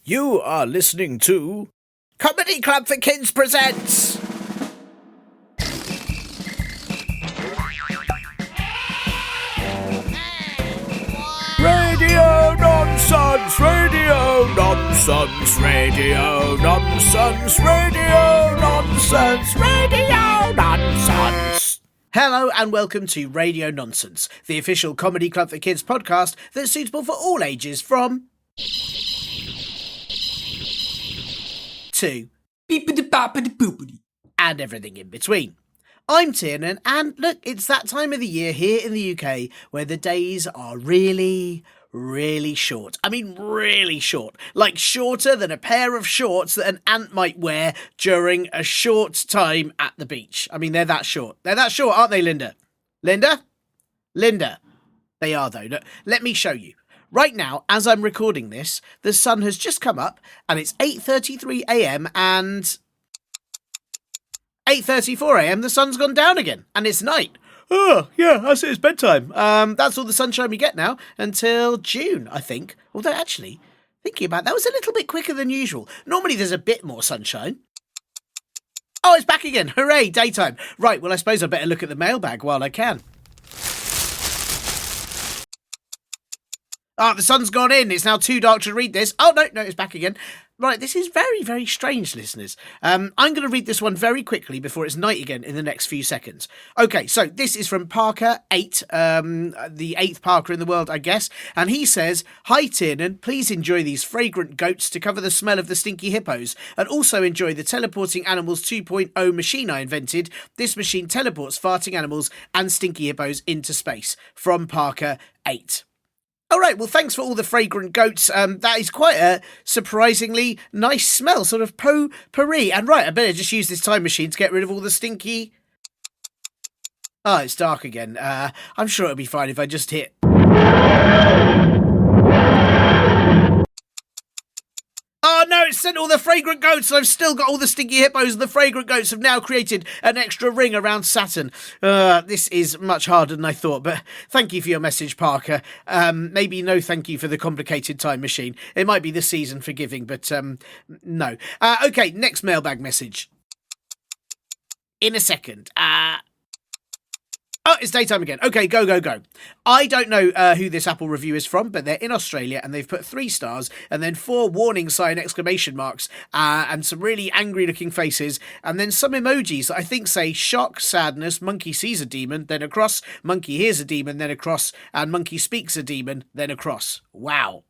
You are listening to Comedy Club for Kids presents Radio Nonsense, Radio Nonsense, Radio Nonsense, Radio Nonsense, Radio Nonsense. Hello and welcome to Radio Nonsense, the official Comedy Club for Kids podcast that's suitable for all ages from 2 and everything in between. I'm Tiernan, and look, it's that time of the year here in the UK where the days are really short. I mean, really short. Like shorter than a pair of shorts that an ant might wear during a short time at the beach. I mean, they're that short. They're that short, aren't they, Linda? Linda? They are, though. Look, let me show you. Right now, as I'm recording this, the sun has just come up and it's 8:33am and 8:34am the sun's gone down again and it's night. Oh, yeah, that's it, it's bedtime. That's all the sunshine we get now until June, I think. Although, actually, thinking about that was a little bit quicker than usual. Normally there's a bit more sunshine. Oh, it's back again. Hooray, daytime. Right, well, I suppose I better look at the mailbag while I can. Oh, the sun's gone in. It's now too dark to read this. Oh, no, it's back again. Right, this is very strange, listeners. I'm going to read this one very quickly before it's night again in the next few seconds. Okay, so this is from Parker 8, the 8th Parker in the world, I guess. And he says, "Hi, Tiernan, please enjoy these fragrant goats to cover the smell of the stinky hippos. And also enjoy the Teleporting Animals 2.0 machine I invented. This machine teleports farting animals and stinky hippos into space." From Parker 8. All right, well, thanks for all the fragrant goats. That is quite a surprisingly nice smell, sort of potpourri. And right, I better just use this time machine to get rid of all the stinky... Oh, it's dark again. I'm sure it'll be fine if I just hit... Oh no, it sent all the fragrant goats. I've still got all the stinky hippos, and the fragrant goats have now created an extra ring around Saturn. This is much harder than I thought, but thank you for your message, Parker. Maybe no thank you for the complicated time machine. It might be the season for giving, but no. Okay, next mailbag message. In a second. Oh, it's daytime again. Okay, go. I don't know who this Apple review is from, but they're in Australia and they've put 3 stars and then 4 warning sign exclamation marks and some really angry looking faces and then some emojis that I think say shock, sadness, monkey sees a demon, then a cross, monkey hears a demon, then a cross, and monkey speaks a demon, then a cross. Wow.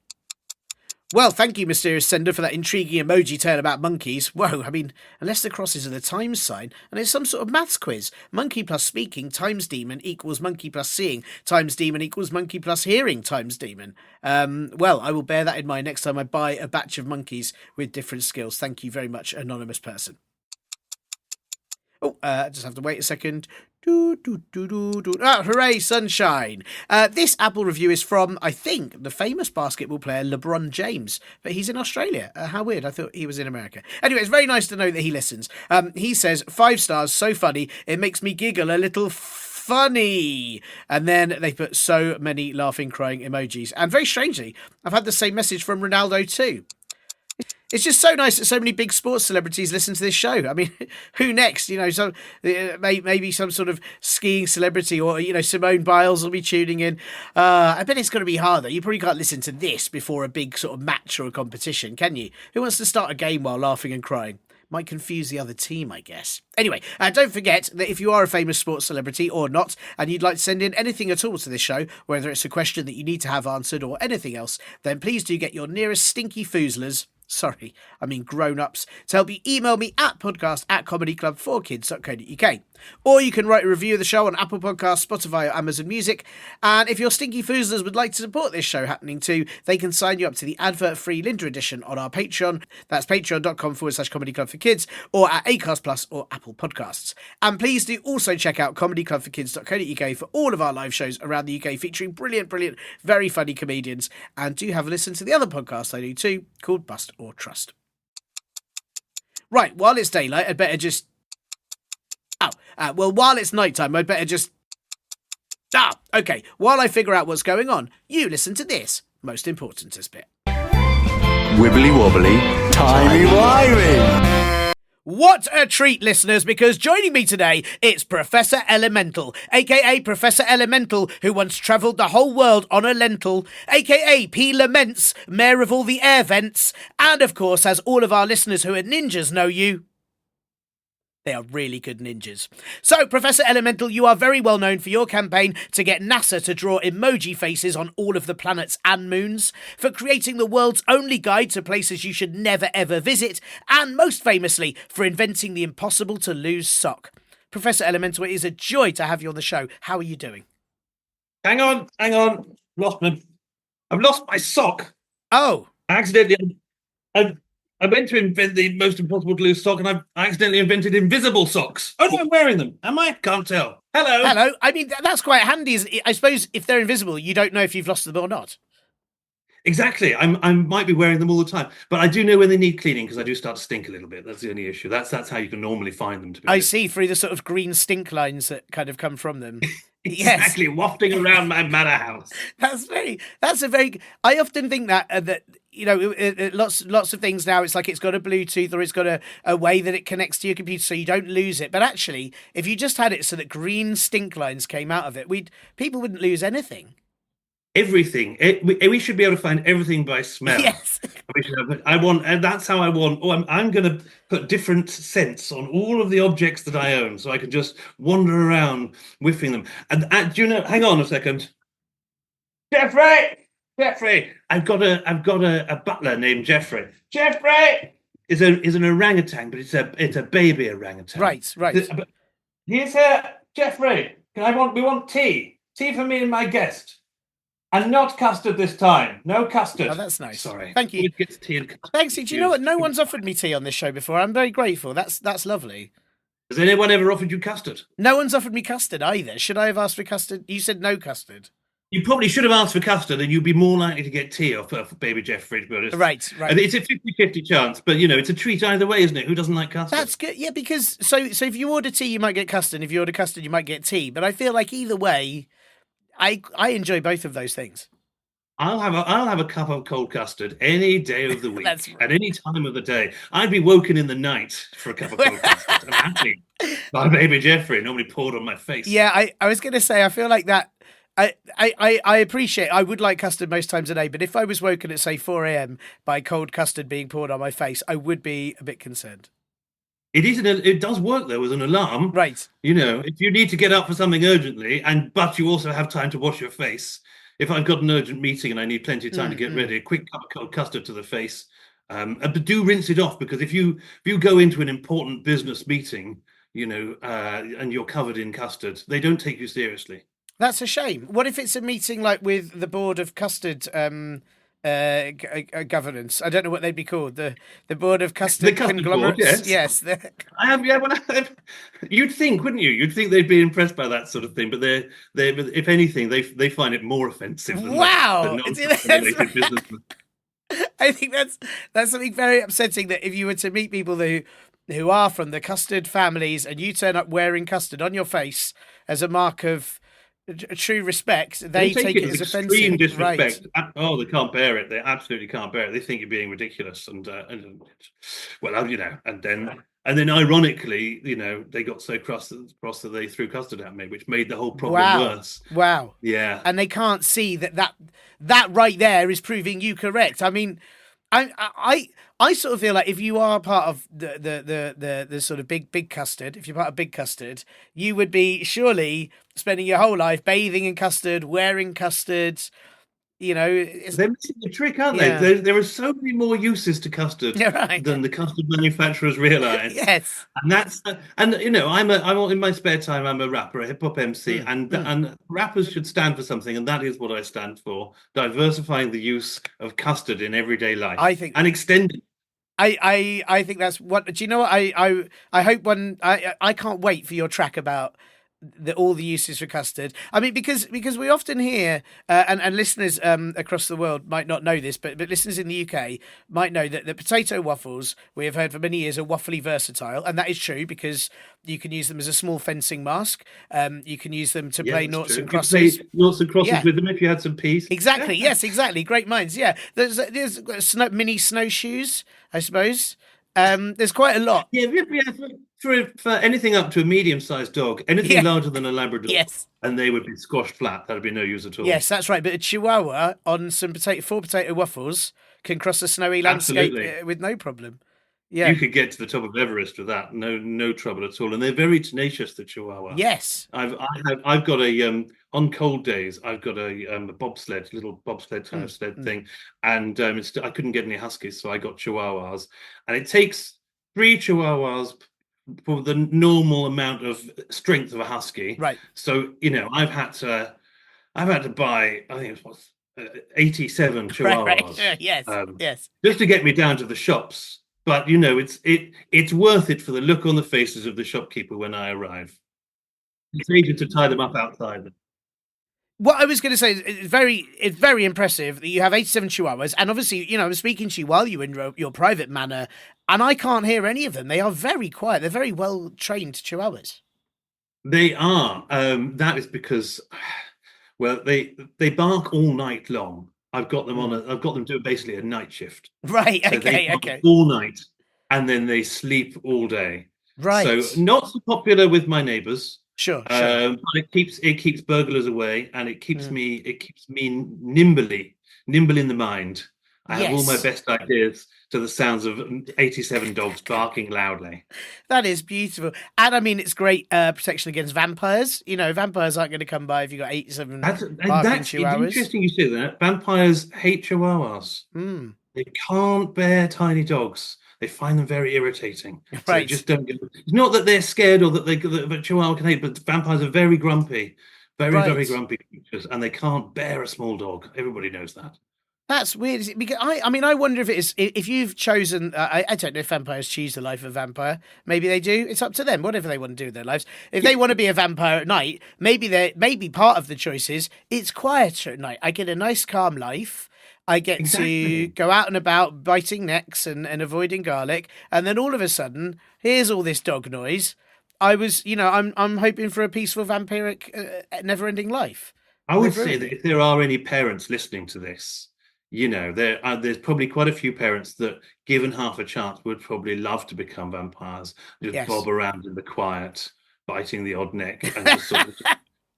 Well, thank you, mysterious sender, for that intriguing emoji tale about monkeys. Whoa, I mean, unless the crosses are the times sign, and it's some sort of maths quiz. Monkey plus speaking times demon equals monkey plus seeing times demon equals monkey plus hearing times demon. Well, I will bear that in mind next time I buy a batch of monkeys with different skills. Thank you very much, anonymous person. Oh, just have to wait a second. Ah, hooray, sunshine. This Apple review is from, I think, the famous basketball player LeBron James, but he's in Australia. How weird. I thought he was in America. Anyway, it's very nice to know that he listens. He says, 5 stars, so funny. It makes me giggle a little funny. And then they put so many laughing, crying emojis. And very strangely, I've had the same message from Ronaldo too. It's just so nice that so many big sports celebrities listen to this show. I mean, who next? You know, maybe some sort of skiing celebrity or, you know, Simone Biles will be tuning in. I bet it's going to be hard, though. You probably can't listen to this before a big sort of match or a competition, can you? Who wants to start a game while laughing and crying? Might confuse the other team, I guess. Anyway, don't forget that if you are a famous sports celebrity or not, and you'd like to send in anything at all to this show, whether it's a question that you need to have answered or anything else, then please do get your nearest stinky foozlers, sorry, I mean grown-ups, to help you email me at podcast@comedyclub4kids.co.uk. Or you can write a review of the show on Apple Podcasts, Spotify or Amazon Music. And if your stinky foozlers would like to support this show happening too, they can sign you up to the advert-free Linda edition on our Patreon. That's patreon.com/comedyclub4kids or at Acast Plus or Apple Podcasts. And please do also check out comedyclub4kids.co.uk for all of our live shows around the UK featuring brilliant, very funny comedians. And do have a listen to the other podcast I do too, called Bust or Trust. Right, while it's daylight, I'd better just... well, while it's nighttime, I'd better just... okay, while I figure out what's going on, you listen to this most importantest bit. wibbly wobbly, timey-wimey. What a treat, listeners, because joining me today, it's Professor Elemental, aka Professor Elemental, who once travelled the whole world on a lentil, aka P. Laments, Mayor of all the air vents, and of course, as all of our listeners who are ninjas know you, they are really good ninjas. So, Professor Elemental, you are very well known for your campaign to get NASA to draw emoji faces on all of the planets and moons, for creating the world's only guide to places you should never ever visit, and most famously, for inventing the impossible to lose sock. Professor Elemental, it is a joy to have you on the show. How are you doing? Hang on. I've lost my sock. Oh. Accidentally. I went to invent the most impossible to lose sock, and I accidentally invented invisible socks. Oh no, I'm wearing them. Am I? Can't tell. Hello. Hello. I mean, that's quite handy. I suppose if they're invisible, you don't know if you've lost them or not. Exactly. I might be wearing them all the time, but I do know when they need cleaning because I do start to stink a little bit. That's the only issue. That's how you can normally find them. To be honest. See, through the sort of green stink lines that kind of come from them. Exactly, yes. Wafting around my manor house. That's a very. I often think that you know, lots of things now. It's like it's got a Bluetooth or it's got a way that it connects to your computer, so you don't lose it. But actually, if you just had it so that green stink lines came out of it, people wouldn't lose anything. Everything. We should be able to find everything by smell. Yes. And that's how I want. Oh, I'm going to put different scents on all of the objects that I own, so I can just wander around whiffing them. And do you know? Hang on a second, Jeffrey. I've got a butler named Jeffrey. Jeffrey is an orangutan, but it's a baby orangutan. Right. He's here, Jeffrey. We want tea for me and my guest. And not custard this time. No custard. Oh, that's nice. Sorry. Thank you. Thanks. Do you know what? No one's offered me tea on this show before. I'm very grateful. That's lovely. Has anyone ever offered you custard? No one's offered me custard either. Should I have asked for custard? You said no custard. You probably should have asked for custard, and you'd be more likely to get tea off baby Jeffrey, to be honest. Right. It's a 50-50 chance, but, you know, it's a treat either way, isn't it? Who doesn't like custard? That's good. Yeah, because so if you order tea, you might get custard. If you order custard, you might get tea. But I feel like either way, I enjoy both of those things. I'll have a cup of cold custard any day of the week. That's right. At any time of the day. I'd be woken in the night for a cup of cold custard. I'm happy. My baby Jeffrey normally poured on my face. Yeah, I was going to say, I feel like that. I appreciate. I would like custard most times a day, but if I was woken at say 4 a.m. by cold custard being poured on my face, I would be a bit concerned. It does work though as an alarm. Right. You know, if you need to get up for something urgently, but you also have time to wash your face. If I've got an urgent meeting and I need plenty of time to get ready, a quick cup of cold custard to the face. But do rinse it off, because if you go into an important business meeting, you know, and you're covered in custard, they don't take you seriously. That's a shame. What if it's a meeting like with the board of custard governance? I don't know what they'd be called. The board of custard conglomerates. Board, yes. I have. Yeah, you'd think, wouldn't you? You'd think they'd be impressed by that sort of thing, but they if anything, they find it more offensive. Than wow. The business. I think that's something very upsetting, that if you were to meet people who are from the custard families and you turn up wearing custard on your face as a mark of true respect, they take it as offensive. Extreme disrespect. Right. Oh, they can't bear it. They absolutely can't bear it. They think you're being ridiculous, and well, you know, and then ironically, you know, they got so cross that they threw custard at me, which made the whole problem worse. Wow. Yeah. And they can't see that right there is proving you correct. I mean, I sort of feel like if you are part of the sort of big custard, if you're part of big custard, you would be surely spending your whole life bathing in custard, wearing custard. You know, they're missing the trick, aren't they? There are so many more uses to custard than the custard manufacturers realise. Yes, and you know, I'm in my spare time, I'm a rapper, a hip hop MC, and rappers should stand for something, and that is what I stand for: diversifying the use of custard in everyday life. I think, and extending. I think that's what. Do you know what? I hope I can't wait for your track about all the uses for custard. I mean, because we often hear, and listeners across the world might not know this, but listeners in the UK might know that the potato waffles we have heard for many years are waffly versatile, and that is true because you can use them as a small fencing mask. You can use them to play that's noughts true. and You could crosses. play noughts and crosses Yeah. with them if you had some peace. Exactly. Yes. Exactly. Great minds. Yeah. There's mini snowshoes, I suppose. There's quite a lot. Yeah, for anything up to a medium-sized dog, anything Yeah. larger than a Labrador, Yes. and they would be squashed flat. That'd be no use at all. Yes, that's right. But a Chihuahua on some four potato waffles can cross a snowy landscape Absolutely. with no problem. Yeah. You could get to the top of Everest with that, no trouble at all. And they're very tenacious, the Chihuahua. Yes. I've got a on cold days, I've got a bobsled, little bobsled kind of sled thing, and I couldn't get any huskies, so I got Chihuahuas, and it takes 3 Chihuahuas for the normal amount of strength of a husky. Right. So I've had to buy, I think it was 87 Chihuahuas. Right. Yes. Yes. Just to get me down to the shops. But it's worth it for the look on the faces of the shopkeeper when I arrive. It's easier to tie them up outside. What I was going to say is it's very impressive that you have 87 Chihuahuas, and obviously, I'm speaking to you while you're in your private manor, and I can't hear any of them. They are very quiet. They're very well trained Chihuahuas. They are. That is because, well, they bark all night long. I've got them doing basically a night shift. Right. So they bark Okay. all night, and then they sleep all day. Right. So not so popular with my neighbours. Sure. But it keeps burglars away, and it keeps me nimble in the mind. I have all my best ideas to the sounds of 87 dogs barking loudly. That is beautiful, and I mean it's great protection against vampires. Vampires aren't going to come by if you've got 87 barking Chihuahuas. It's interesting you say that. Vampires hate Chihuahuas. They can't bear tiny dogs. They find them very irritating. So Right. they just don't go. It's not that they're scared or that Chihuahua can hate, but vampires are very grumpy, very grumpy creatures, and they can't bear a small dog. Everybody knows that. That's weird. Is it? Because I wonder if you've chosen. I don't know if vampires choose the life of a vampire. Maybe they do. It's up to them. Whatever they want to do with their lives. If they want to be a vampire at night, maybe part of the choice is it's quieter at night. I get a nice calm life. I get to go out and about biting necks and avoiding garlic, and then all of a sudden, here's all this dog noise. I'm hoping for a peaceful vampiric, never-ending life. I would say that if there are any parents listening to this, there's probably quite a few parents that, given half a chance, would probably love to become vampires, just bob around in the quiet, biting the odd neck, and just sort of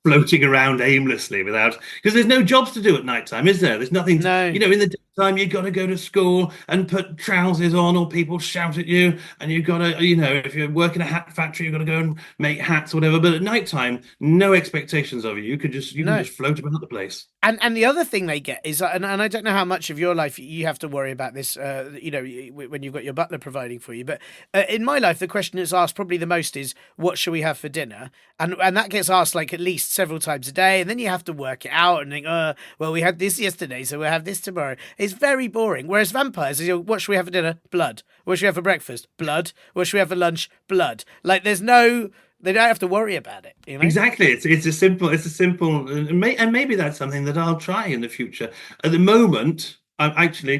floating around aimlessly because there's no jobs to do at night time, is there? There's nothing. No. In the daytime you've got to go to school and put trousers on, or people shout at you, and you've got to, if you're working a hat factory, you've got to go and make hats or whatever. But at night time, no expectations of you. You can just float about the place. And the other thing they get is, and I don't know how much of your life you have to worry about this, when you've got your butler providing for you. But in my life, the question that's asked probably the most is, what shall we have for dinner? And that gets asked like at least several times a day. And then you have to work it out and think, well, we had this yesterday, so we'll have this tomorrow. It's very boring. Whereas vampires, what should we have for dinner? Blood. What should we have for breakfast? Blood. What should we have for lunch? Blood. Like they don't have to worry about it. Exactly. It's a simple, and maybe that's something that I'll try in the future. At the moment, I'm actually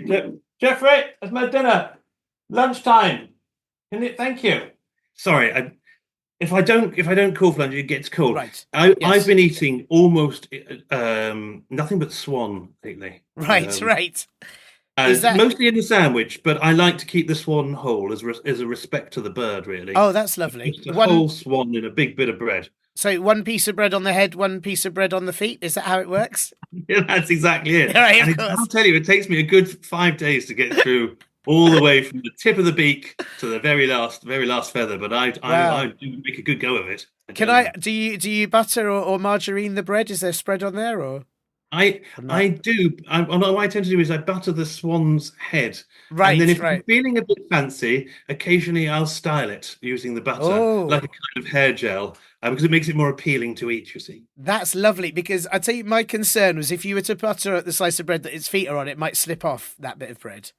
Jeffrey, that's my dinner. Lunchtime. Thank you. Sorry, if I don't call for lunch, it gets cold. Right. I've been eating almost nothing but swan lately. Right. Mostly in the sandwich, but I like to keep the swan whole as a respect to the bird, really. Oh, that's lovely. Just a whole swan in a big bit of bread. So one piece of bread on the head, one piece of bread on the feet. Is that how it works? Yeah, that's exactly it. Right, of And I'll course. tell you, it takes me a good 5 days to get through all the way from the tip of the beak to the very last feather. But I do make a good go of it. Do you butter or margarine the bread? Is there spread on there or? I do. What I tend to do is I butter the swan's head. Right, And then if right. I'm feeling a bit fancy, occasionally I'll style it using the butter, like a kind of hair gel, because it makes it more appealing to eat, you see. That's lovely, because I tell you, my concern was if you were to butter the slice of bread that its feet are on, it might slip off that bit of bread.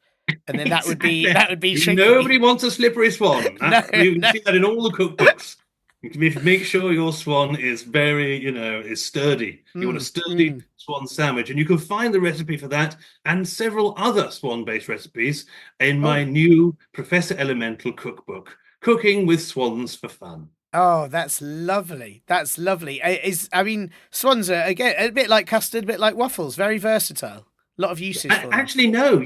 And then that would be tricky. Nobody wants a slippery swan. No, You can see that in all the cookbooks. Make sure your swan is very, is sturdy. You want a Mm, sturdy mm. swan sandwich, and you can find the recipe for that and several other swan-based recipes in my Oh, new Professor Elemental cookbook, Cooking with Swans for Fun. oh, that's lovely. That's lovely. I mean, swans are again a bit like custard, a bit like waffles. Very versatile. A lot of uses for them. Actually, no,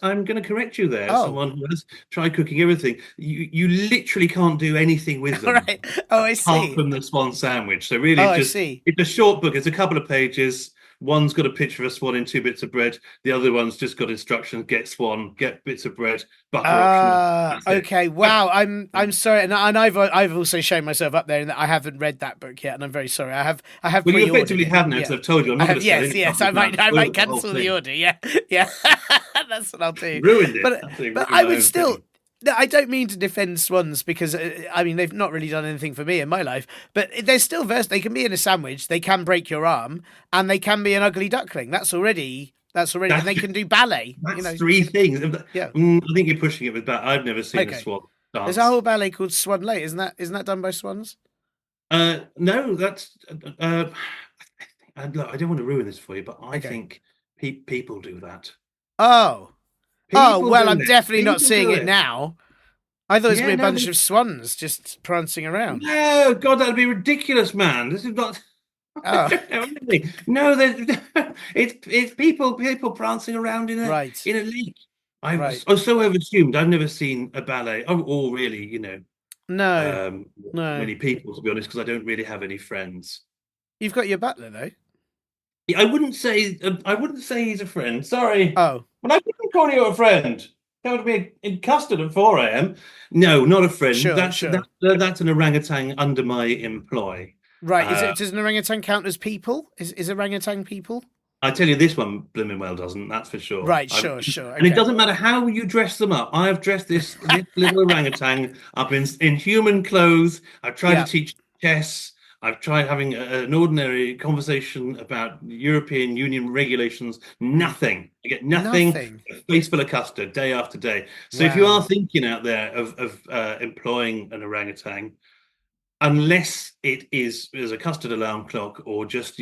I'm going to correct you there. Oh, Someone who has tried cooking everything. You literally can't do anything with all them right. Oh, I apart see. from the swan sandwich. So really, Oh, I see. it's a short book. It's a couple of pages. One's got a picture of a swan in two bits of bread. The other one's just got instructions: get swan, get bits of bread, butter optional. That's it. Okay. Wow. I'm sorry, and I've also shown myself up there, and I haven't read that book yet, and I'm very sorry. I have Well, you pre-ordered effectively it. have now, Yeah. because I've told you I'm I not going have. to sell Yes. any Yes. copies now. I Over might the whole cancel the thing. order. Yeah. Yeah. That's what I'll do. Ruined it. But Absolutely but ruined I my would own still. thing. No, I don't mean to defend swans because I mean they've not really done anything for me in my life, but they're still They can be in a sandwich. They can break your arm, and they can be an ugly duckling. And That's they can do ballet. that's three things. Yeah. I think you're pushing it with that. I've never seen a Okay. swan There's a dance. whole ballet called Swan Lake. Isn't that done by swans? No, that's. Look, I don't want to ruin this for you, but I Okay. think people do that. Oh. Oh, People well, do I'm it. definitely not People seeing do it it. now. I thought it was gonna Yeah, be a no, bunch of swans just prancing around. no, God, that'd be ridiculous, man. This is not. I Oh, don't know anything. No, it's people prancing around right. in a lake. Right. I so I've assumed I've never seen a ballet, or really, No. um, No. many people, to be honest, because I don't really have any friends. You've got your butler though. Yeah, I wouldn't say he's a friend. Sorry, Oh, but I wouldn't call you a friend. That would be in custard at 4 a.m. No, not a friend. sure, sure. That's an orangutan under my employ. Right. Uh, Does an orangutan count as people? Is orangutan people? I tell you, this one blooming well doesn't. That's for sure. Right, sure, sure. And it Okay. doesn't matter how you dress them up. I have dressed this little orangutan up in human clothes. I've tried to Yeah. teach chess. I've tried having an ordinary conversation about European Union regulations. Mm. Nothing. I get nothing. Nothing. A face full of custard day after day. So if you are Wow. thinking out there of employing an orangutan, unless it is as a custard alarm clock or just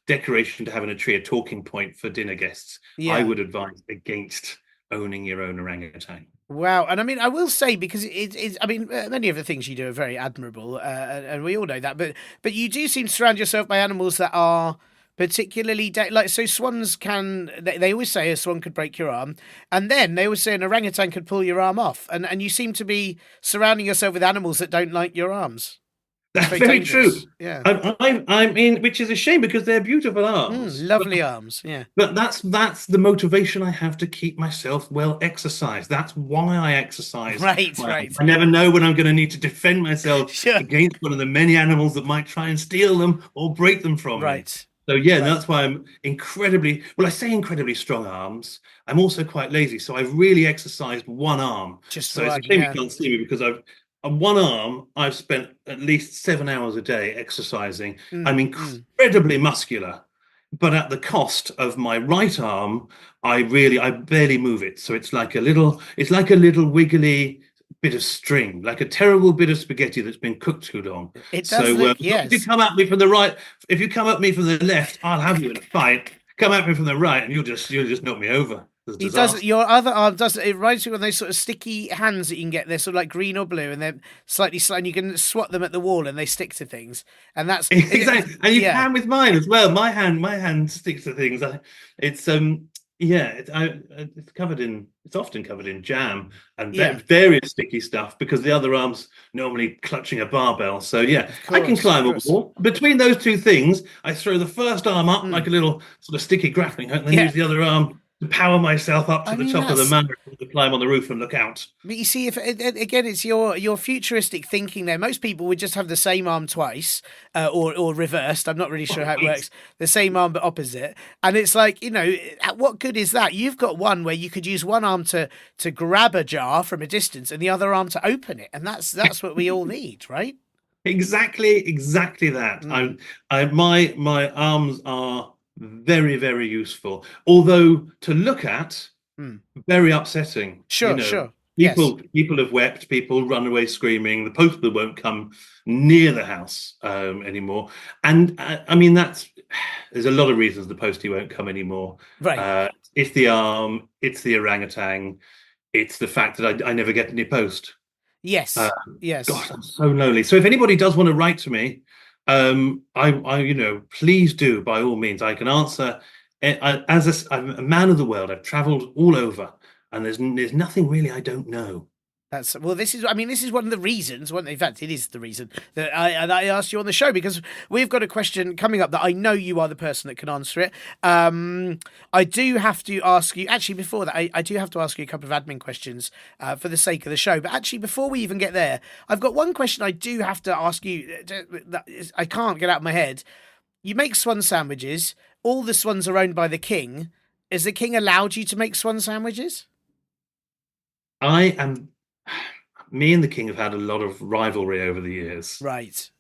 decoration to have in a tree, a talking point for dinner guests, I Yeah. would advise against owning your own orangutan. Wow. And I mean, I will say because it's. I mean, many of the things you do are very admirable, and we all know that. But you do seem to surround yourself by animals that are particularly like so. Swans can. They always say a swan could break your arm, and then they always say an orangutan could pull your arm off. And you seem to be surrounding yourself with animals that don't like your arms. It's That's very very true. dangerous. Yeah. I mean, which is a shame because they're beautiful arms. Lovely arms. Yeah. But that's the motivation I have to keep myself well exercised. That's why I exercise. Right. Right. I never know when I'm going to need to defend myself Sure. against one of the many animals that might try and steal them or break them from me. Right. So yeah, Right. that's why I'm incredibly, well, I say incredibly strong arms. I'm also quite lazy, so I've really exercised one arm. Just So it's a one. shame you Yeah. can't see me because on one arm, I've spent at least 7 hours a day exercising. I'm Mm. incredibly muscular, but at the cost of my right arm, I barely move it. So it's like a little wiggly bit of string, like a terrible bit of spaghetti that's been cooked too long. It So does look. if you Yes. come at me from the right, if you come at me from the left, I'll have you in a fight. Come at me from the right, and you'll just knock me over. There's It does. disaster. Your other arm does. It reminds me of those sort of sticky hands that you can get. They're sort of like green or blue, and they're slightly slight. And you can swat them at the wall, and they stick to things. And that's Exactly, and you yeah. can with mine as well. My hand sticks to things. It's yeah, it's often covered in jam and Yeah. various sticky stuff because the other arm's normally clutching a barbell. So yeah, Of I can course. Of climb a course. wall. Between those two things, I throw the first arm up like Mm. a little sort of sticky grappling hook, and then Yeah. use the other arm to power myself up to I the mean top of the that's. manor to climb on the roof and look out. But you see, if again, it's your futuristic thinking. There, most people would just have the same arm twice, or reversed. I'm not really sure how it Right. works. The same arm but opposite, and it's like what good is that? You've got one where you could use one arm to grab a jar from a distance, and the other arm to open it, and that's what we all need, right? Exactly that. Mm. My arms are very, very useful. Although to look at, Mm. very upsetting. Sure, sure. People have wept. People run away screaming. The postman won't come near the house anymore. And I mean, there's a lot of reasons the postie won't come anymore. Right. It's the arm. It's the orangutan. It's the fact that I never get any post. Uh, Yes. Yes. Gosh, I'm so lonely. So if anybody does want to write to me, please do by all means. I can answer. I'm a man of the world. I've travelled all over, and there's nothing really I don't know. This is one of the reasons. In fact, it is the reason that I asked you on the show, because we've got a question coming up that I know you are the person that can answer it. I do have to ask you. Actually, before that, I do have to ask you a couple of admin questions for the sake of the show. But actually, before we even get there, I've got one question I do have to ask you. I can't get out of my head. You make swan sandwiches. All the swans are owned by the king. Is the king allowed you to make swan sandwiches? Me and the king have had a lot of rivalry over the years. Right.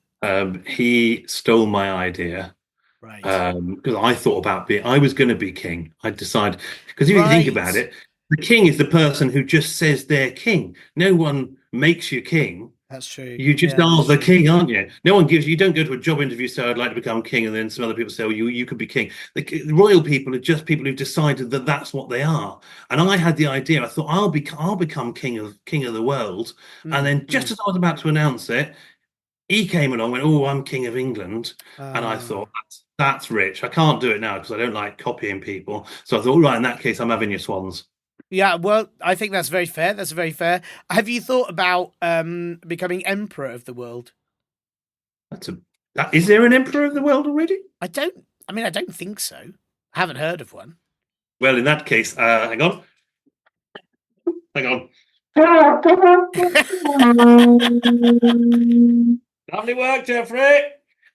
He stole my idea. Right. Because I was going to be king. I decided, because if you think about it, the king is the person who just says they're king. No one makes you king. That's true. You just are the king, aren't you? No one you don't go to a job interview, say, I'd like to become king, and then some other people say, well, you could be king. The royal people are just people who've decided that that's what they are. And I had the idea, I thought, I'll become king of the world. And then just as I was about to announce it, he came along and went, oh, I'm king of England. And I thought, that's rich. I can't do it now because I don't like copying people. So I thought, right, in that case, I'm having your swans. Yeah, well, I think that's very fair. That's very fair. Have you thought about becoming emperor of the world? Is there an emperor of the world already? I don't think so. I haven't heard of one. Well, in that case, hang on. Lovely work, Jeffrey.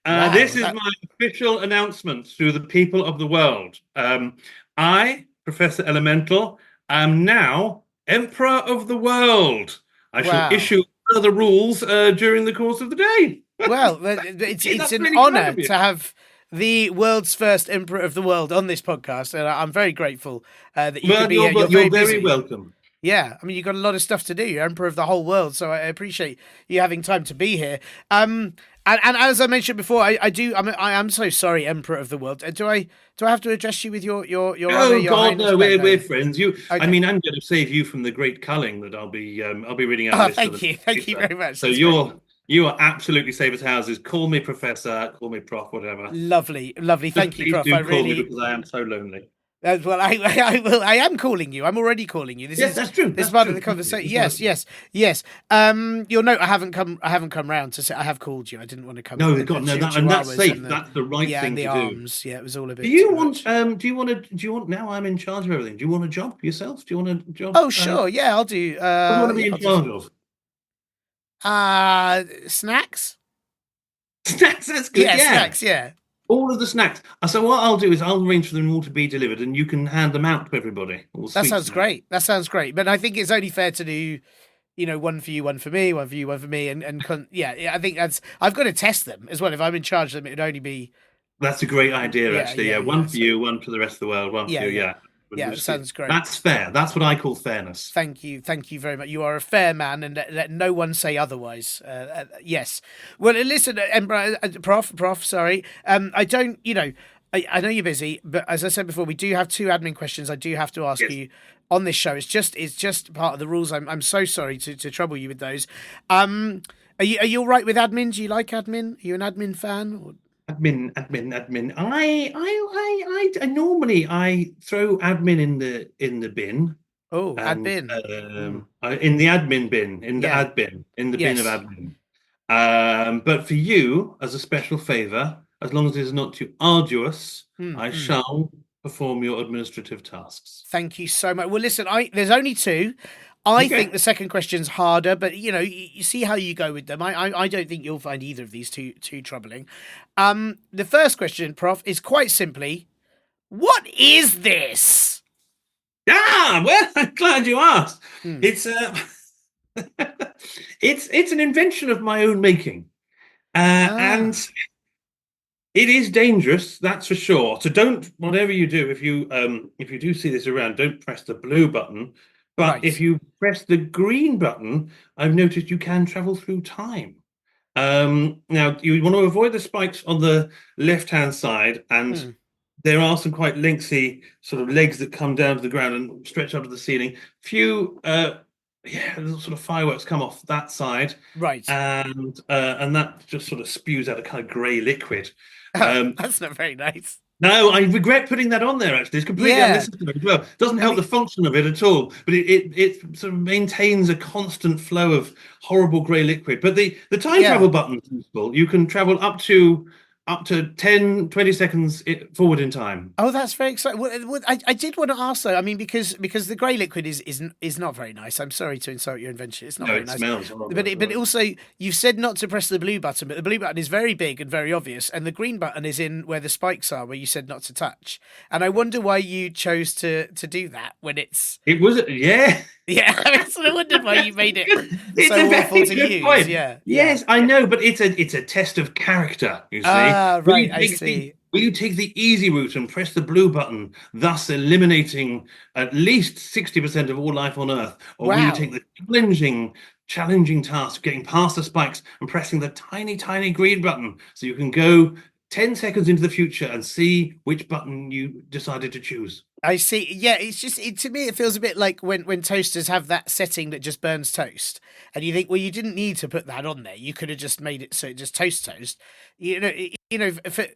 Wow, this is my official announcement to the people of the world. I, Professor Elemental, am now Emperor of the World. I shall issue further rules during the course of the day. Well, it's an really honour to have the world's first Emperor of the World on this podcast, and I'm very grateful that you could be here. You're very welcome. Yeah, I mean, you've got a lot of stuff to do. You're Emperor of the whole world, so I appreciate you having time to be here. And as I mentioned before, I am so sorry, Emperor of the World. Do I have to address you with your Oh honor, your God, highness? no, we're friends. Okay. I mean, I'm going to save you from the great culling that I'll be reading out. Thank you very much. So you are absolutely safe as houses. Call me Professor, call me Prof, whatever. Lovely. Thank you, Prof. Please do call me because I am so lonely. Well, I will. I am calling you. I'm already calling you. That's true. This is part of the conversation. Yes. You'll note I haven't come round to say I have called you. I didn't want to come. No, God, no, and that's safe. That's the right thing to arms. Do. Yeah, it was all a bit. Do you want? Do you want? Now I'm in charge of everything. Do you want a job yourself? Do you want a job? Oh, sure. Yeah, I'll do. What do you want to be in charge of? Snacks. Snacks. That's good. Yeah, snacks. Yeah. All of the snacks. So what I'll do is I'll arrange for them all to be delivered, and you can hand them out to everybody. That sounds great. But I think it's only fair to do, one for you, one for me, one for you, one for me, and I think I've got to test them as well. If I'm in charge of them, it'd only be. That's a great idea, actually. Yeah, one for you, one for the rest of the world, one for you. Yeah. Yeah, it sounds great. That's fair. That's what I call fairness. Thank you very much. You are a fair man, and let no one say otherwise. Yes. Well, listen, Prof. Sorry, I don't. I know you're busy, but as I said before, we do have 2 admin questions. I do have to ask you on this show. It's just part of the rules. I'm so sorry to trouble you with those. Are you all right with admin? Do you like admin? Are you an admin fan? Or... Admin. I normally throw admin in the bin. Oh, admin. In the admin bin, in the admin, in the bin of admin. But for you, as a special favour, as long as it's not too arduous, I shall perform your administrative tasks. Thank you so much. Well, listen, there's only 2. I think the second question's harder, but you see how you go with them. I don't think you'll find either of these too troubling. The first question, Prof, is quite simply, what is this? Well, I'm glad you asked. It's it's an invention of my own making, and it is dangerous, that's for sure. So don't, whatever you do, if you do see this around, don't press the blue button. But if Right. you press the green button, I've noticed you can travel through time. Now, you want to avoid the spikes on the left-hand side, and Hmm. there are some quite lengthy sort of legs that come down to the ground and stretch up to the ceiling. Few, little sort of fireworks come off that side, Right. and that just sort of spews out a kind of grey liquid. Oh, Um, that's not very nice. no, I regret putting that on there. Actually, it's completely Yeah. unnecessary as well. Doesn't I help mean, the function of it at all. But it sort of maintains a constant flow of horrible grey liquid. But the time yeah. travel button is useful. You can travel up to 10, 20 seconds forward in time. Oh, that's very exciting. I did want to ask though. I mean, because the grey liquid is not very nice. I'm sorry to insult your invention. It's not No, very it nice. smells horrible But as well. also you've said not to press the blue button, but the blue button is very big and very obvious, and the green button is in where the spikes are, where you said not to touch. And I wonder why you chose to do that when it's It was, yeah. yeah. I sort of wondered why you made it It's so a awful very to good use. point. Yeah, yeah. Yes, I know, but it's a test of character, you see. Ah, Will right. you I take the see. will you take the easy route and press the blue button, thus eliminating at least 60% of all life on Earth? Or will you take Wow. the challenging task of getting past the spikes and pressing the tiny, tiny green button so you can go 10 seconds into the future and see which button you decided to choose? I see. Yeah, it's just to me it feels a bit like when toasters have that setting that just burns toast, and you think, well, you didn't need to put that on there. You could have just made it so it just toast. For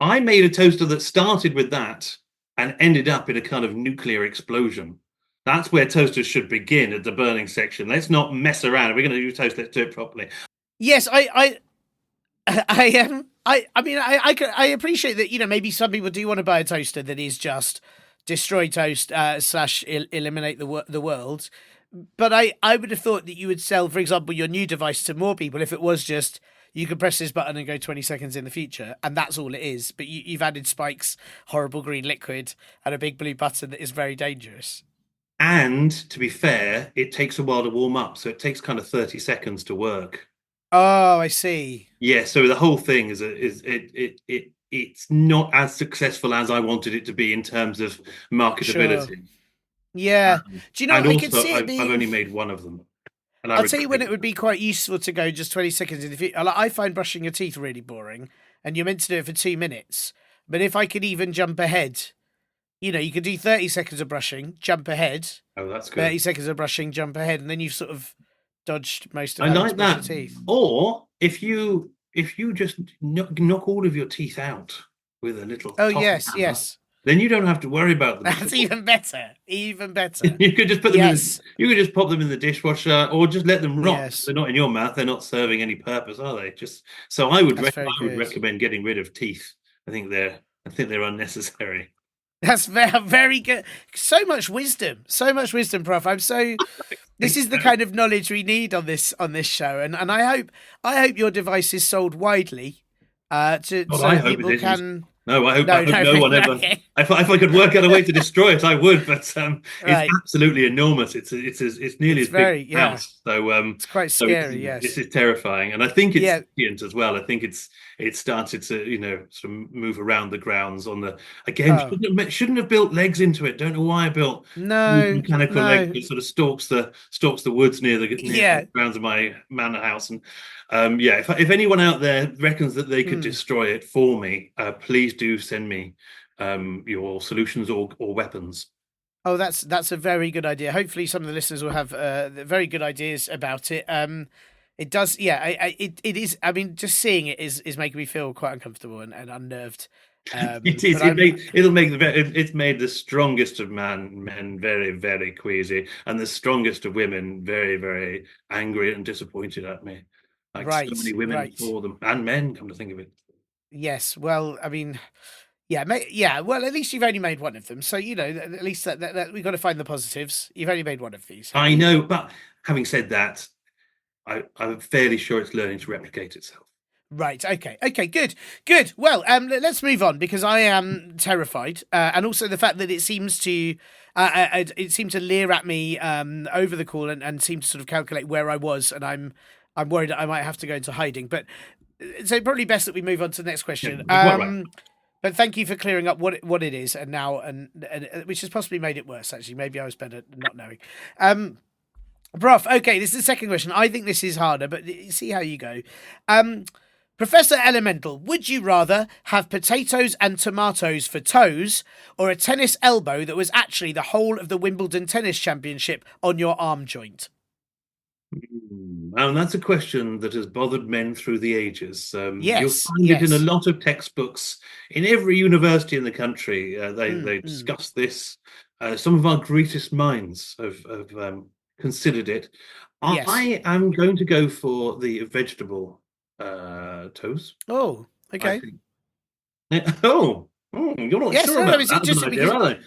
I made a toaster that started with that and ended up in a kind of nuclear explosion. That's where toasters should begin, at the burning section. Let's not mess around. If we're going to do toast, let's do it properly. yes, I am. I mean, I appreciate that. Maybe some people do want to buy a toaster that is just destroy toast slash eliminate the world. But I would have thought that you would sell, for example, your new device to more people if it was just you can press this button and go 20 seconds in the future, and that's all it is. But you've added spikes, horrible green liquid, and a big blue button that is very dangerous. And to be fair, it takes a while to warm up, so it takes kind of 30 seconds to work. Oh, I see. Yeah, so the whole thing it's not as successful as I wanted it to be in terms of Sure. marketability. Yeah. Do you know? And I could also, see it I've being. only made one of them, and I I'll tell you when regret it would be quite useful to go just 20 seconds in the future. I find brushing your teeth really boring, and you're meant to do it for 2 minutes. But if I could even jump ahead, you could do 30 seconds of brushing, jump ahead, Oh, that's good. 30 seconds of brushing, jump ahead, and then you've sort of dodged most of I having to like brush your that. teeth. Or if you just knock all of your teeth out with a little Oh, toffee yes, hammer, yes. then you don't have to worry about them at That's all. even better. Even better. You could just put them in. Yes, You could just pop them in the dishwasher, or just let them rot. yes. They're not in your mouth. They're not serving any purpose, are they? Just so That's very I would good. recommend getting rid of teeth. I think they're unnecessary. That's very, very good. So much wisdom, Prof. I'm so. This Think is the so. kind of knowledge we need on this show, and I hope your device is sold widely, to God, so I that hope it people isn't. can. No, No, I hope no, no one ever. okay, If I could work out a way to destroy it, I would. But it's right. absolutely enormous. It's nearly It's as big as very, a yeah. house. So It's quite so scary. this Yes. is terrifying, and I think it's Yeah. sentient as well. I think it's started to sort of move around the grounds on the again. Oh Shouldn't have built legs into it. Don't know why I built no, mechanical legs no. that sort of stalks the woods near the Yeah. grounds of my manor house. And yeah, if anyone out there reckons that they could Hmm. destroy it for me, please do send me your solutions or weapons. Oh, that's a very good idea. Hopefully, some of the listeners will have very good ideas about it. It does, yeah. It is. I mean, just seeing it is making me feel quite uncomfortable and unnerved. It is. But I'm It's made the strongest of men very, very queasy, and the strongest of women very, very angry and disappointed at me. Like so right, many women right. for them, and men, come to think of it. Yes. Well, I mean, yeah, yeah. Well, at least you've only made one of them, so at least that we've got to find the positives. You've only made one of these, have I you? know, but having said that, I'm fairly sure it's learning to replicate itself. Right. Okay. Okay. Good. Good. Well, let's move on because I am terrified, and also the fact that it seemed to leer at me over the call and seemed to sort of calculate where I was, and I'm worried that I might have to go into hiding. But so probably best that we move on to the next Yeah, question. you're quite right. But thank you for clearing up what it is, and now and which has possibly made it worse. Actually, maybe I was better not knowing. Prof. Okay, this is the second question. I think this is harder, but see how you go. Professor Elemental, would you rather have potatoes and tomatoes for toes, or a tennis elbow that was actually the whole of the Wimbledon Tennis Championship on your arm joint? And that's a question that has bothered men through the ages. You'll Yes, find it in a yes. lot of textbooks. In every university in the country, they discuss this. Some of our greatest minds have considered it. Yes. I am going to go for the vegetable toes. Oh, I okay. think. You're not Yes, sure no, about it's that as an interesting idea, because, are they?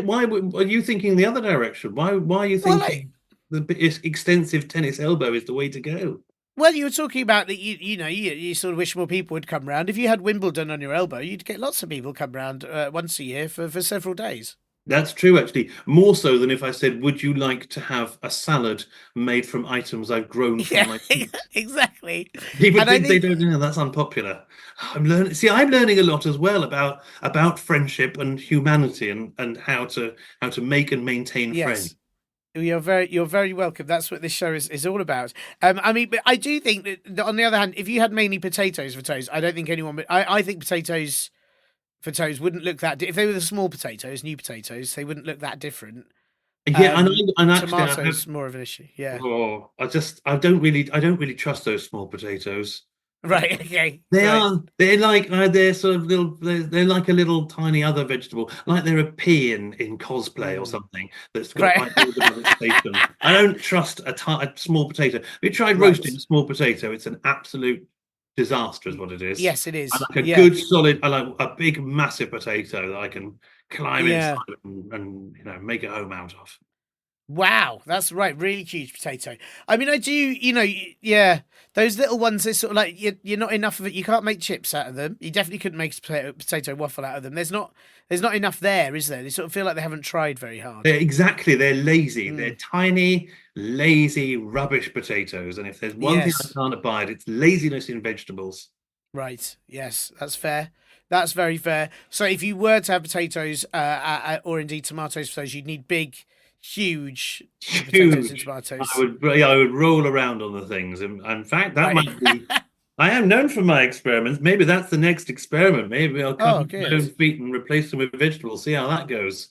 Why are you thinking the other direction? Why are you well, thinking the extensive tennis elbow is the way to go? well, you were talking about that. You sort of wish more people would come round. If you had Wimbledon on your elbow, you'd get lots of people come round once a year for several days. That's true, actually. More so than if I said, "Would you like to have a salad made from items I've grown from Yeah, my feet?" exactly. People And I think they think don't know that's unpopular. I'm learning. See, I'm learning a lot as well about friendship and humanity and how to make and maintain friends. yes, you're very welcome. That's what this show is all about. I mean, but I do think that on the other hand, if you had mainly potatoes for toes, I don't think anyone. But I think potatoes for toes wouldn't look that. If they were the small potatoes, new potatoes, they wouldn't look that different. Yeah, and actually, I have. Tomatoes more of an issue. Yeah. Oh, I don't really trust those small potatoes. Right. Okay. They Right. are. They're like they're sort of little. They're like a little tiny other vegetable, like they're a pea in cosplay or something that's got Right. like all the other station. I don't trust a small potato. If you tried roasting Right. a small potato, it's an absolute disaster, is what it is. Yes, it I is. like a Yeah. good solid. I like a big massive potato that I can climb inside Yeah. and make a home out of. Wow, that's right. Really huge potato. I mean, I do, yeah, those little ones, they're sort of like, you're not enough of it. You can't make chips out of them. You definitely couldn't make a potato waffle out of them. There's not enough there, is there? They sort of feel like they haven't tried very hard. They're lazy. They're Mm, tiny, lazy, rubbish potatoes. And if there's one thing I yes, can't abide, it's laziness in vegetables. right. Yes, that's fair. That's very fair. So if you were to have potatoes, or indeed tomatoes for those, you'd need big, huge potatoes and Huge. tomatoes. I would roll around on the things. In fact, that Right. might be. I am known for my experiments. Maybe that's the next experiment. Maybe I'll cut Oh, off my own good. feet and replace them with vegetables. See how that goes.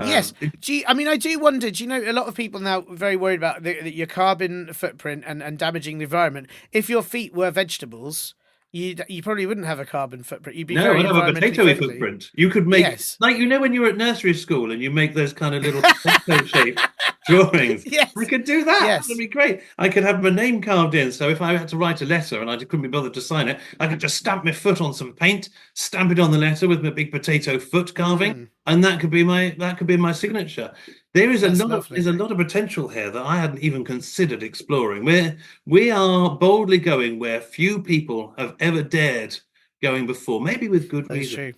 Yes. It- I mean, I do wonder, a lot of people now are very worried about your carbon footprint and damaging the environment. If your feet were vegetables, you probably wouldn't have a carbon footprint. You'd be No, very I'd have a environmentally potato friendly. footprint. You could make, Yes. like, when you were at nursery school and you make those kind of little potato shaped drawings. Yes. I could do that. Yes. That'd be great. I could have my name carved in. So if I had to write a letter and I couldn't be bothered to sign it, I could just stamp my foot on some paint, stamp it on the letter with my big potato foot carving, and that could be my signature. That's lovely. There's a lot of potential here that I hadn't even considered exploring. We are boldly going where few people have ever dared going before, maybe with good That's reason.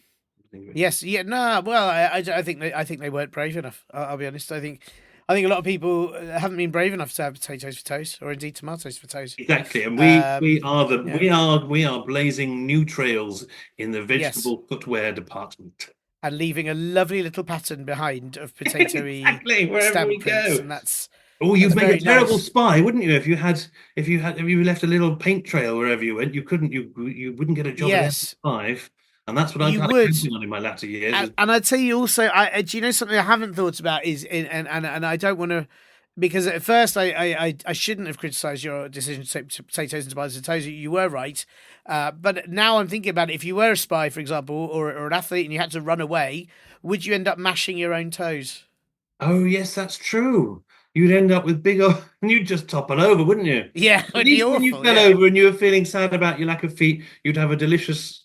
true. Yes. Yeah. No. Well, I think they weren't brave enough. I'll be honest. I think a lot of people haven't been brave enough to have potatoes for toast, or indeed tomatoes for toast. Exactly, and Yeah. we are blazing new trails in the Yes. vegetable footwear department. And leaving a lovely little pattern behind of potatoy Exactly, wherever we stamp prints, go. and that's Oh, you'd make a very terrible nice. spy, wouldn't you? If you left a little paint trail wherever you went, you wouldn't get a job at Yes, M5, and that's what I'm you kind of would. counting on in my latter years. And I tell you also, do you know something I haven't thought about is and I don't want to, because at first I shouldn't have criticised your decision to take potatoes and tomatoes and toes. You were right, but now I'm thinking about it. If you were a spy, for example, or an athlete, and you had to run away, would you end up mashing your own toes? Oh yes, that's true. You'd end up with big, and you'd just topple over, wouldn't you? Yeah, At it'd be least when you awful. fell Yeah. over and you were feeling sad about your lack of feet, you'd have a delicious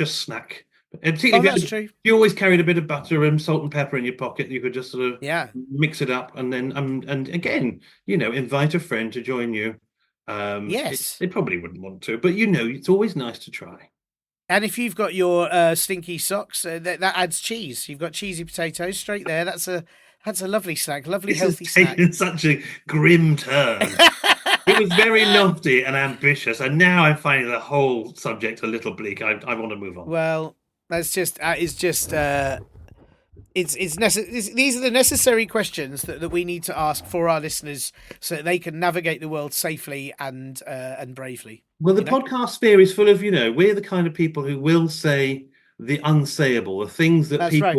snack. And Oh, particularly that's if true. you always carried a bit of butter and salt and pepper in your pocket, you could just sort of Yeah. mix it up and then and again, invite a friend to join you. Yes. They probably wouldn't want to, but it's always nice to try. And if you've got your stinky socks, that adds cheese. You've got cheesy potatoes straight there. That's a lovely snack, lovely This has healthy snack. taken such a grim turn. It was very lofty and ambitious, and now I'm finding the whole subject a little bleak. I want to move on. Well, That's just these are the necessary questions that we need to ask for our listeners so that they can navigate the world safely and bravely. Well, the podcast sphere is full of, we're the kind of people who will say the unsayable, the things that That's right.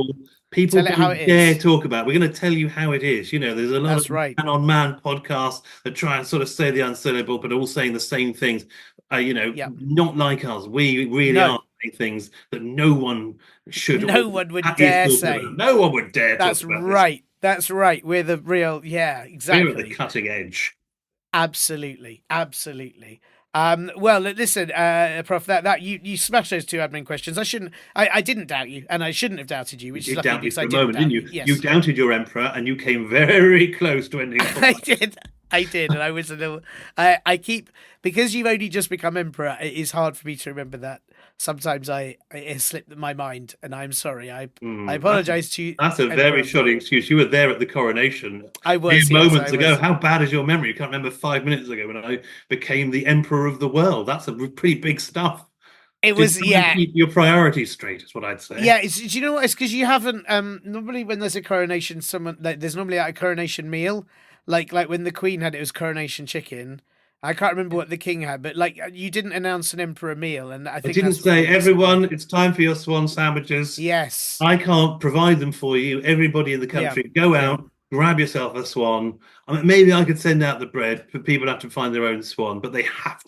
people Tell it how don't it dare is. talk about. We're going to tell you how it is. There's a lot That's of right. man-on-man podcasts that try and sort of say the unsayable, but all saying the same things. Yeah. Not like us. We really No. are saying things that no one should. No one would dare say. No one would dare That's talk about right. That's right. We're the real. Yeah, this. exactly. We're at the cutting edge. Absolutely. Well, listen, Prof, that you smashed those two admin questions. I didn't doubt you, and I shouldn't have doubted you, which is lucky because I didn't doubt you. Yes. You doubted your emperor, and you came very close to ending. I did, and I was a little. I keep, because you've only just become emperor. It is hard for me to remember that. Sometimes it has slipped my mind, and I'm sorry. I apologize to you. That's a very shoddy excuse. You were there at the coronation. I was moments ago. How bad is your memory? You can't remember 5 minutes ago when I became the emperor of the world. That's a pretty big stuff. It was, yeah. Keep your priorities straight is what I'd say. Yeah, do you know what? It's because you haven't. Normally, when there's a coronation, there's normally a coronation meal, like when the Queen had it was coronation chicken. I can't remember what the king had, but you didn't announce an emperor meal, and I think didn't say, everyone, it's time for your swan sandwiches. Yes, I can't provide them for you. Everybody in the country, go out, grab yourself a swan. I mean, maybe I could send out the bread, but people have to find their own swan. But they have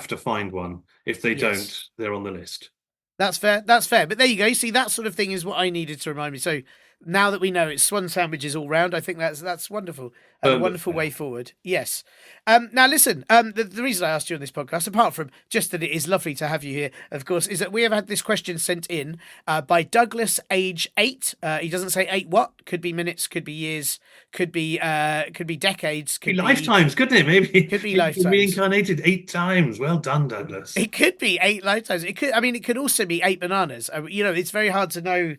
to find one. If they don't, they're on the list. That's fair. That's fair. But there you go. See, that sort of thing is what I needed to remind me. So now that we know it's swan sandwiches all round, I think that's wonderful. A wonderful way forward. Yes. Now listen, the reason I asked you on this podcast, apart from just that it is lovely to have you here, of course, is that we have had this question sent in by Douglas, age 8. He doesn't say 8 what? Could be minutes, could be years, could be decades, could be lifetimes, couldn't it? Maybe could be lifetimes. Reincarnated 8 times. Well done, Douglas. It could be 8 lifetimes. It could. I mean, it could also be 8 bananas. It's very hard to know.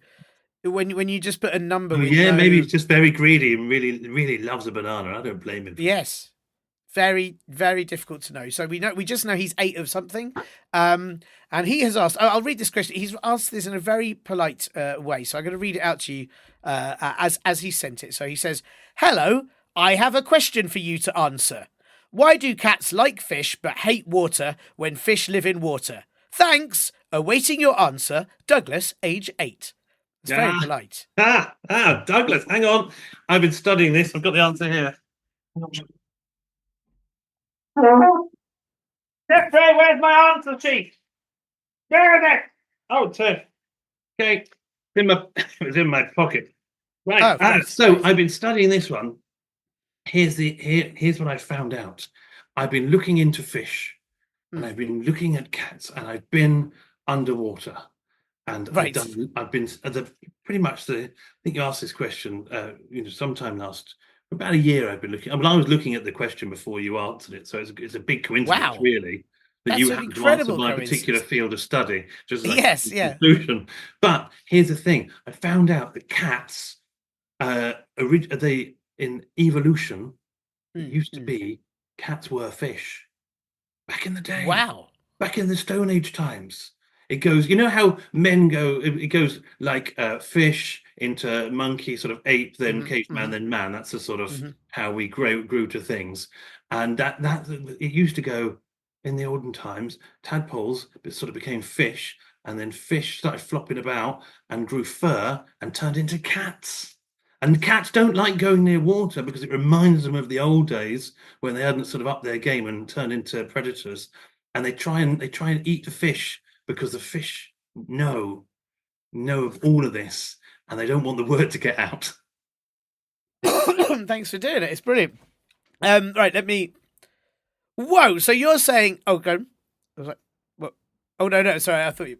When you just put a number, maybe he's just very greedy and really loves a banana. I don't blame him. Yes, very, very difficult to know. So we just know he's 8 of something. And he has asked. I'll read this question. He's asked this in a very polite way. So I'm going to read it out to you as he sent it. So he says, "Hello, I have a question for you to answer. Why do cats like fish but hate water when fish live in water? Thanks. Awaiting your answer, Douglas, age 8." It's very polite. Douglas, hang on. I've been studying this. I've got the answer here. Secretary, where's my answer sheet? Where is it? Oh, it's here. Okay. It was in my pocket. Right. So I've been studying this one. Here's what I found out. I've been looking into fish, and I've been looking at cats, and I've been underwater. And I've been pretty much I think you asked this question, sometime about a year. I've been looking. I mean, I was looking at the question before you answered it, so it's a big coincidence, really, that you happen to answer my particular field of study. Just like conclusion. But here's the thing: I found out that cats, they in evolution, used to be cats were fish back in the day. Wow! Back in the Stone Age times. It goes, how men go, it goes like fish into monkey, sort of ape, then caveman, then man. That's the sort of how we grew to things. And that it used to go in the olden times, tadpoles sort of became fish, and then fish started flopping about and grew fur and turned into cats. And cats don't like going near water because it reminds them of the old days when they hadn't sort of upped their game and turned into predators. And they try and eat the fish, because the fish know of all of this, and they don't want the word to get out. Thanks for doing it. It's brilliant. Right, let me. Whoa! So you're saying? Oh, go. I was like, what? Oh no! Sorry, I thought you.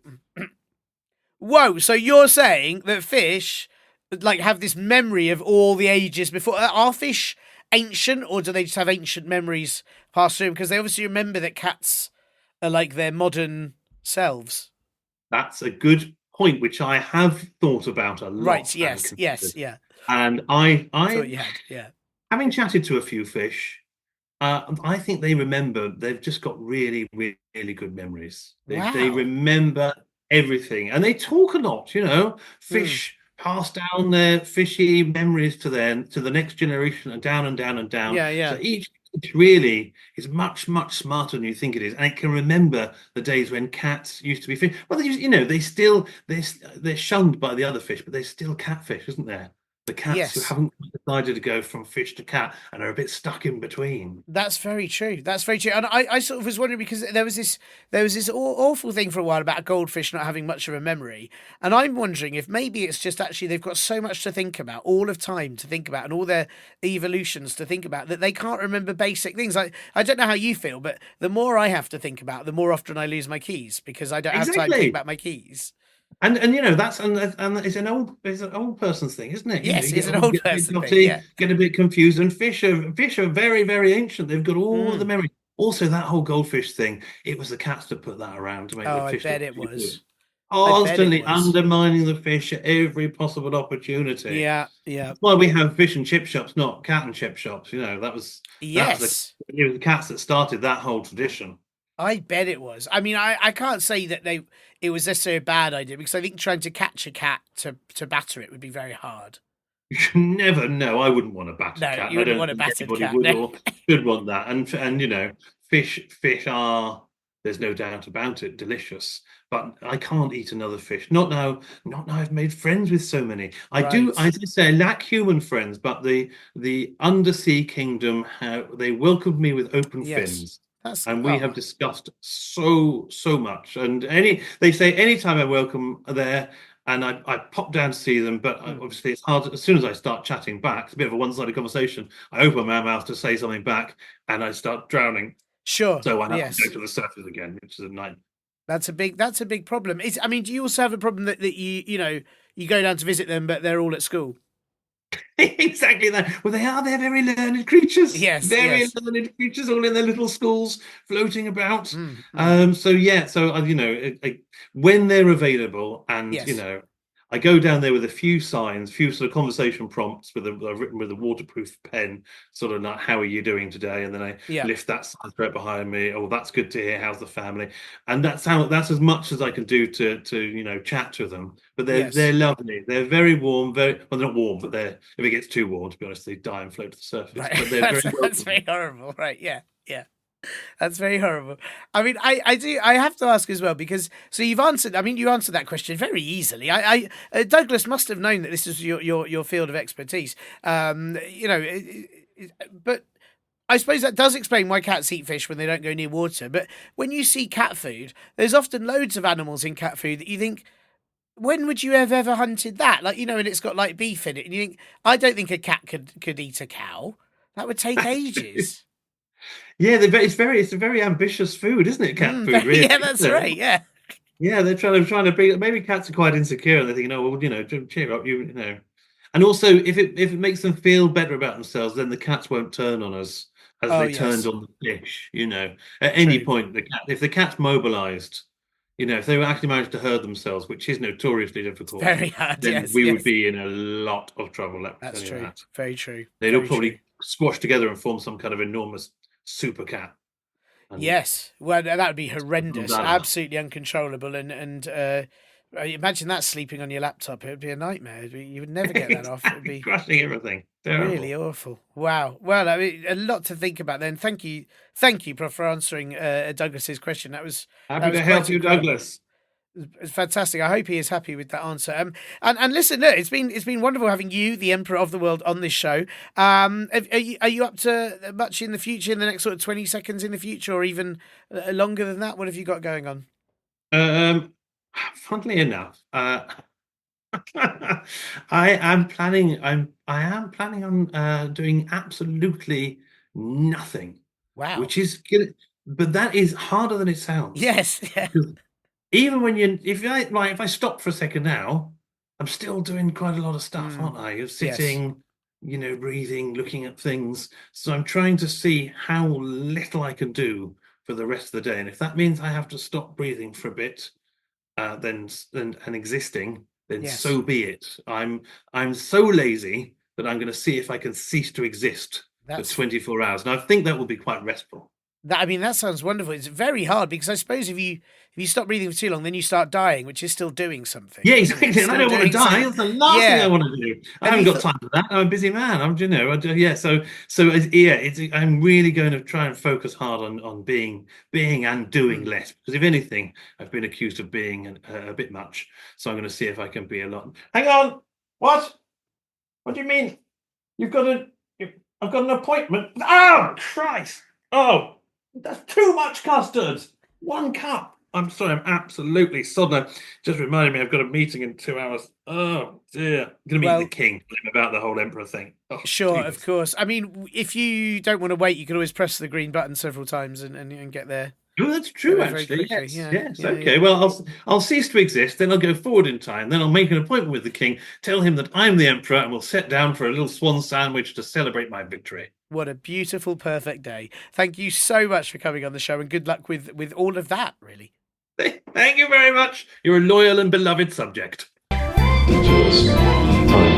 Whoa! So you're saying that fish have this memory of all the ages before? Are fish ancient, or do they just have ancient memories passed through? Because they obviously remember that cats are like their modern selves. That's a good point, which I have thought about a lot. Right, yes, yeah. And I thought you had, yeah. Having chatted to a few fish, I think they remember. They've just got really, really good memories. They remember everything, and they talk a lot. Mm. Fish pass down their fishy memories to the next generation, and down and down and down. Yeah, So yeah. each really is much smarter than you think it is, and it can remember the days when cats used to be fish. Well, they're shunned by the other fish, but they're still catfish, isn't there? The cats who Yes. haven't decided to go from fish to cat and are a bit stuck in between. That's very true. That's very true. And I sort of was wondering because there was this awful thing for a while about a goldfish not having much of a memory, and I'm wondering if maybe it's just actually they've got so much to think about, all of time to think about, and all their evolutions to think about that they can't remember basic things. I don't know how you feel, but the more I have to think about, the more often I lose my keys because I don't have time to think Exactly. about my keys. And that's and it's an old person's thing, isn't it? You Yes, it's get an old, old get a bit person thing. dotty, Yeah. get a bit confused, and fish are very, very ancient. They've got all of the Mm. memory. Also, that whole goldfish thing, it was the cats that put that around to make Oh, the I fish bet look it stupid. was. I bet it Constantly was. undermining the fish at every possible opportunity. Yeah, yeah. That's why we have fish and chip shops, not cat and chip shops. Yes. It was the cats that started that whole tradition. I bet it was. I mean, I can't say that it was necessarily a bad idea because I think trying to catch a cat to batter it would be very hard. You never know. I wouldn't want a battered No, cat, you and I wouldn't don't want a think battered anybody cat. would No. or should want that. And fish are. There's no doubt about it, delicious. But I can't eat another fish. Not now. Not now. I've made friends with so many. I do. Right. As I say, I lack human friends, but the undersea kingdom, they welcomed me with open Yes. fins. That's And we have discussed so much. And they say anytime I welcome there, and I pop down to see them, but mm, obviously it's hard. As soon as I start chatting back, it's a bit of a one-sided conversation. I open my mouth to say something back, and I start drowning. sure. So I have to go Yes. to the surface again, which is a night. That's a big problem. I mean, do you also have a problem that you go down to visit them, but they're all at school? Exactly that. Well, they're very learned creatures, Yes. very Yes. learned creatures, all in their little schools, floating about. Mm, mm. So yeah, so when they're available, and Yes. I go down there with a few signs, few sort of conversation prompts written with a waterproof pen, sort of like, "How are you doing today?" And then I Yeah. lift that sign straight behind me. "Oh, that's good to hear. How's the family?" And that's as much as I can do to chat to them. But they're Yes. lovely. They're very warm. Very well, they're not warm, but if it gets too warm, to be honest, they die and float to the surface. Right. But they're that's very that's welcoming. very horrible. Right. Yeah. Yeah. That's very horrible. I mean, I have to ask as well because so you've answered. I mean, you answered that question very easily. Douglas must have known that this is your field of expertise. But I suppose that does explain why cats eat fish when they don't go near water. But when you see cat food, there's often loads of animals in cat food that you think, when would you have ever hunted that? Like, and it's got like beef in it, and you think, I don't think a cat could eat a cow. That would take ages. Yeah, it's a very ambitious food, isn't it? Cat food, really. Yeah, that's right. Yeah. Yeah, they're trying to be. Maybe cats are quite insecure, and they're thinking, "Oh, well, cheer up, you know." And also, if it makes them feel better about themselves, then the cats won't turn on us as Oh, they turned yes. on the fish. At any True. point, if the cat's mobilized, if they actually managed to herd themselves, which is notoriously It's difficult, very hard. then Yes, we would yes. be in a lot of trouble. Let me That's tell you true. that. Very true. They'd all Very true. probably squash together and form some kind of enormous super cat. And Yes. Well, that would be horrendous. that. Absolutely uncontrollable. And imagine that sleeping on your laptop. It would be a nightmare. You would never get that off. It would Exactly, be crushing everything. really Terrible. awful. Wow. Well, I mean, a lot to think about then. Thank you, Prof, for answering Douglas's question. That Happy was to help quite you, incredible. Douglas. It's fantastic. I hope he is happy with that answer. And listen, look, it's been wonderful having you, the Emperor of the World, on this show. Are you up to much in the future, in the next sort of 20 seconds in the future, or even longer than that? What have you got going on? Um, Funnily enough, I am planning on doing absolutely nothing, Wow. which is good, but that is harder than it sounds. Yes. Yeah. Because even when if I stop for a second now, I'm still doing quite a lot of stuff, Mm, aren't I? You're yes. sitting, breathing, looking at things. So I'm trying to see how little I can do for the rest of the day. And if that means I have to stop breathing for a bit, then and existing, then Yes. so be it. I'm so lazy that I'm going to see if I can cease to exist for That's 24 hours. And I think that will be quite restful. That sounds wonderful. It's very hard because I suppose if you stop breathing for too long, then you start dying, which is still doing something. Yeah, isn't it? exactly. And I Still don't want to doing die. something. That's the last thing Yeah. I want to do. I Have haven't you got time for that. I'm a busy man. Yeah. I'm really going to try and focus hard on being and doing less. Because if anything, I've been accused of being a bit much. So I'm going to see if I can be a lot. Hang on. What? What do you mean? I've got an appointment. Oh, Christ. Oh, that's too much custard. 1 cup. I'm sorry, I'm absolutely sodden. Just reminded me I've got a meeting in 2 hours. Oh, dear. I'm going to meet the king about the whole emperor thing. Oh, Sure, Jesus. of course. I mean, if you don't want to wait, you can always press the green button several times and get there. Oh, that's true, Very, very actually. quickly. Yes. Yeah, Okay. yeah. Well, I'll cease to exist. Then I'll go forward in time. Then I'll make an appointment with the king, tell him that I'm the emperor, and we'll sit down for a little swan sandwich to celebrate my victory. What a beautiful, perfect day. Thank you so much for coming on the show, and good luck with all of that, really. Thank you very much. You're a loyal and beloved subject. Time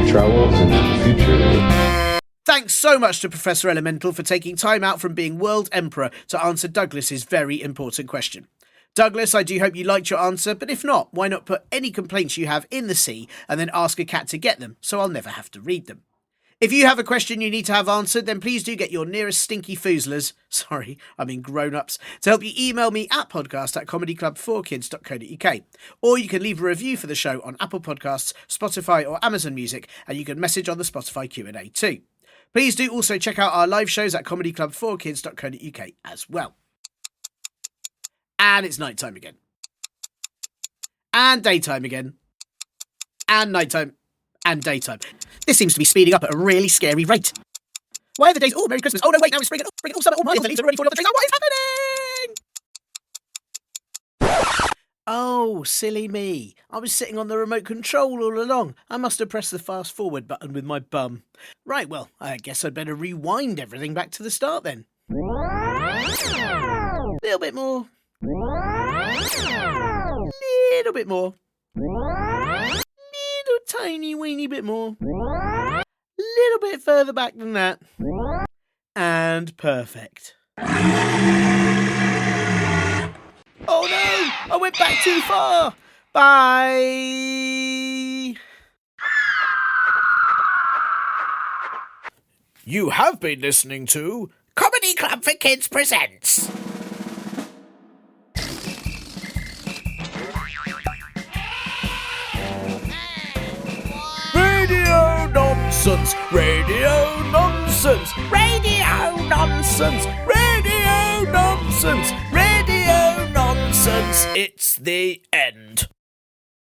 travel into the future. Thanks so much to Professor Elemental for taking time out from being World Emperor to answer Douglas's very important question. Douglas, I do hope you liked your answer, but if not, why not put any complaints you have in the sea and then ask a cat to get them, so I'll never have to read them. If you have a question you need to have answered, then please do get your nearest stinky foozlers, sorry, I mean grown-ups, to help you email me at podcast@comedyclub4kids.co.uk. Or you can leave a review for the show on Apple Podcasts, Spotify or Amazon Music, and you can message on the Spotify Q&A too. Please do also check out our live shows at comedyclub4kids.co.uk as well. And it's nighttime again. And daytime again. And nighttime. And daytime. This seems to be speeding up at a really scary rate. Why are the days... Oh, Merry Christmas. Oh, no, wait, now it's spring. Oh, spring. Oh, summer. Oh, my, the leaves are ready for the trees. Oh, what is happening? Oh, silly me. I was sitting on the remote control all along. I must have pressed the fast forward button with my bum. Right, well, I guess I'd better rewind everything back to the start then. Little bit more. Little bit more. Little tiny weeny bit more. Little bit further back than that. And perfect. Oh no! I went back too far! Bye! You have been listening to Comedy Club for Kids Presents. Radio nonsense! Radio nonsense! Radio nonsense! Radio nonsense! Radio nonsense! It's the end.